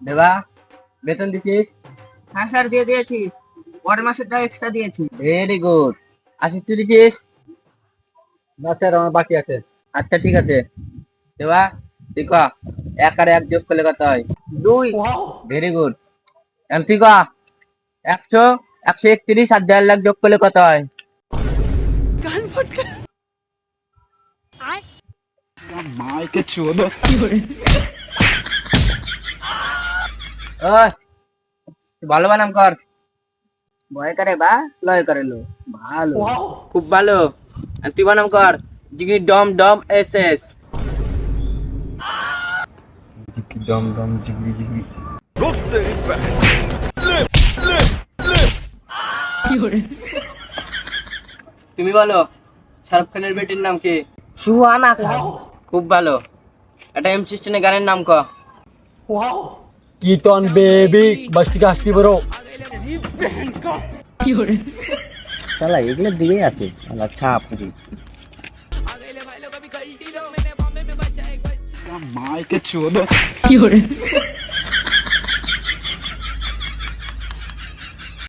দেবা বেতন দিছিস? হ্যাঁ স্যার দিয়ে দিয়েছি, পরের মাসেরটা এক্সট্রা দিয়েছি। Very good. আশিস তুই দিছিস? না স্যার, আমার বাকি আছে। আচ্ছা ঠিক আছে। দেবা তুই ক, 1 আর 1 যোগ করলে কত হয়? 2। Very good. এখন তুই ক, 100 131 আর 1.5 লাখ যোগ করলে কত হয়? ওই তুই ভালো বানাম কর। ভয় করে বা লয় করে লো, ভালো। খুব ভালো। আর তুই বানাম কর, জিগি ডম ডম এস এস। দম দম জিগরি জিগরি। তুমি বলো, শাহরুখ খানের বেটির নাম কি? সুহানা খান। খুব ভালো। একটা এম সিস্টেমের গানের নাম ক। কিটন বেবি বস্তি কাস্তি বড়। শালা এগুলো দিকেই আছে শালা ছাপ মাইকে চোদো।